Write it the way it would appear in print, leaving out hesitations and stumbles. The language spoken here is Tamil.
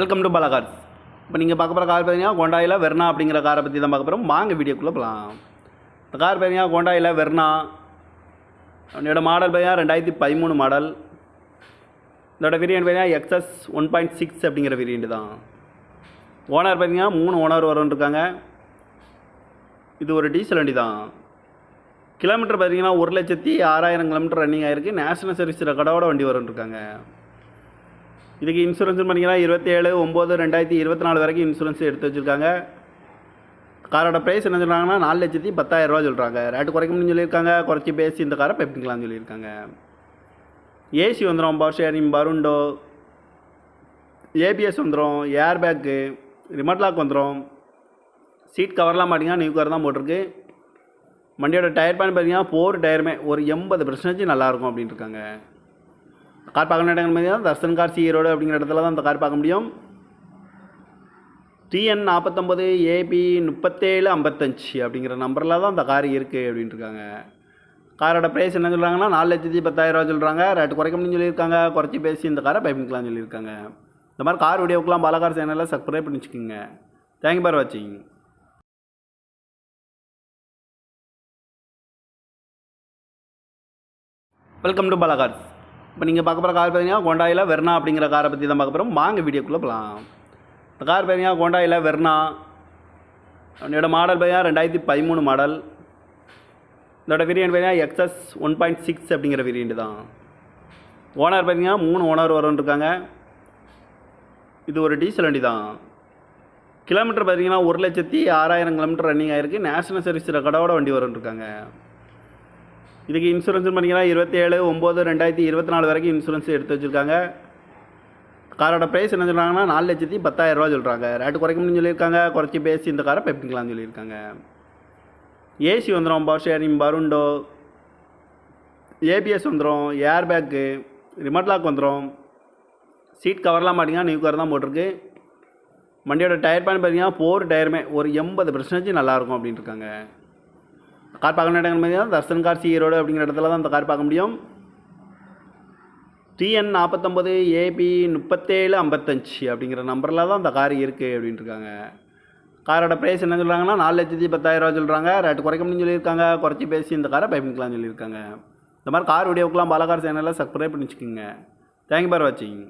Welcome to Bala cars. இப்போ நீங்கள் பார்க்க போகிற கார் பார்த்தீங்கன்னா ஹோண்டாயில் வெர்னா அப்படிங்கிற காரை பற்றி தான் பார்க்க போகிறோம். வாங்க வீடியோக்குள்ளே போகலாம். இந்த கார் பார்த்தீங்கன்னா ஹோண்டாயில் வெர்னா, என்னோட மாடல் பார்த்தீங்கன்னா 2013 மாடல். இதோட வேரியண்ட் பார்த்தீங்கன்னா எக்ஸ்எஸ் 1.6 அப்படிங்கிற வேரியண்ட் தான். ஓனர் பார்த்தீங்கன்னா 3 ஓனர் வரும்னு இருக்காங்க. இது ஒரு டீசல் வண்டி தான். கிலோமீட்டர் பார்த்தீங்கன்னா 1,06,000 கிலோமீட்டர் ரன்னிங் ஆகிருக்கு. நேஷனல் சர்வீஸ் ரெக்கார்டோட வண்டி வரும்னு இருக்காங்க. இதுக்கு இன்சூரன்ஸ் பண்ணிங்கன்னா 27/9/2024 வரைக்கும் இன்சூரன்ஸ் எடுத்து வச்சுருக்காங்க. காரோட ப்ரைஸ் என்ன சொல்கிறாங்கன்னா 4,10,000 ரூபா சொல்கிறாங்க. ரேட்டு குறைக்கணும்னு சொல்லியிருக்காங்க. குறைச்சி பேசி இந்த காரை பெப்பிக்கலாம்னு சொல்லியிருக்காங்க. ஏசி வந்துடும், பவர் ஷேரிங், பருண்டோ, ஏபிஎஸ் வந்துடும், ஏர் பேக்கு, ரிமோட் லாக் வந்துடும். சீட் கவர்லாம் பார்த்தீங்கன்னா நியூ கவர் தான் போட்டிருக்கு. வண்டியோட டயர் பேன் பார்த்தீங்கன்னா 4 டயருமே ஒரு 80% நல்லாயிருக்கும் அப்படின்ட்டு இருக்காங்க. கார் பார்க்கணும் இடங்கள் பார்த்தீங்கன்னா தர்சன் கார் சி ரோடு அப்படிங்கிற இடத்துல தான் இந்த கார் பார்க்க முடியும். TN 49 AB 3755 அப்படிங்கிற நம்பரில் தான் இந்த கார் இருக்குது அப்படின்ட்டு இருக்காங்க. காரோட ப்ரைஸ் என்ன சொல்கிறாங்கன்னா 4,10,000 ரூபா சொல்கிறாங்க. ரேட்டு குறைக்கணும்னு சொல்லியிருக்காங்க. குறைச்சி பேசி இந்த காரை பைப்பிங்கலாம்னு சொல்லியிருக்காங்க. இந்த மாதிரி கார் வீடியோக்கெலாம் பாலா கார் சேனலில் சப்ஸ்கிரைப் பண்ணி வச்சுக்கோங்க. தேங்க்யூ ஃபார் வாட்சிங். Welcome to Bala cars. இப்போ நீங்கள் பார்க்க போகிற கார் பார்த்தீங்கன்னா ஹோண்டாயில் வெர்னா அப்படிங்கிற காரை பற்றி தான் பார்க்க போகிறோம். வாங்க வீடியோக்குள்ளே போகலாம். இந்த கார் பார்த்தீங்கன்னா ஹோண்டாயில் வெர்னா, என்னோட மாடல் பார்த்தீங்கன்னா 2013 மாடல். இதோட வேரியண்ட் பார்த்தீங்கன்னா எக்ஸ்எஸ் 1.6 அப்படிங்கிற வேரியண்ட் தான். ஓனர் பார்த்தீங்கன்னா 3 ஓனர் வரும்னு இருக்காங்க. இது ஒரு டீசல் வண்டி தான். கிலோமீட்டர் பார்த்தீங்கன்னா 1,06,000 கிலோமீட்டர் ரன்னிங் ஆகிருக்கு. நேஷனல் சர்வீஸ் ரெக்கார்டோட வண்டி வரும்னு இருக்காங்க. இதுக்கு இன்சூரன்ஸ் பண்ணிங்கன்னா 27/9/2024 வரைக்கும் இன்சூரன்ஸ் எடுத்து வச்சுருக்காங்க. காரோட ப்ரைஸ் என்ன சொல்கிறாங்கன்னா 4,10,000 ரூபா சொல்கிறாங்க. ரேட்டு குறைக்கணும்னு சொல்லியிருக்காங்க. குறைச்சி பேசி இந்த காரை பெப்பிக்கலாம்னு சொல்லியிருக்காங்க. ஏசி வந்துடும், பவர் ஷேரிங், பருண்டோ, ஏபிஎஸ் வந்துடும், ஏர் பேக்கு, ரிமோட் லாக் வந்துடும். சீட் கவர்லாம் பார்த்தீங்கன்னா நியூ கவர் தான் போட்டிருக்கு. வண்டியோட டயர் பேன் பார்த்தீங்கன்னா 4 டயருமே ஒரு 80% நல்லாயிருக்கும் அப்படின்ட்டு இருக்காங்க. கார் பார்க்கணும் இடங்கள் பார்த்தீங்கன்னா தர்சன் கார் சி ரோடு அப்படிங்கிற இடத்துல தான் இந்த கார் பார்க்க முடியும். TN 49 AB 3755 அப்படிங்கிற நம்பரில் தான் இந்த கார் இருக்குது அப்படின்ட்டு இருக்காங்க. காரோட ப்ரைஸ் என்ன சொல்கிறாங்கன்னா 4,10,000 ரூபா சொல்கிறாங்க. ரேட்டு குறைக்கணும்னு சொல்லியிருக்காங்க. குறைச்சி பேசி இந்த காரை பைப்பிங்கலாம்னு சொல்லியிருக்காங்க. இந்த மாதிரி கார் வீடியோக்கெலாம் பாலா கார் சேனலில் சப்ஸ்கிரைப் பண்ணி வச்சுக்கோங்க. தேங்க்யூ ஃபார் வாட்சிங்.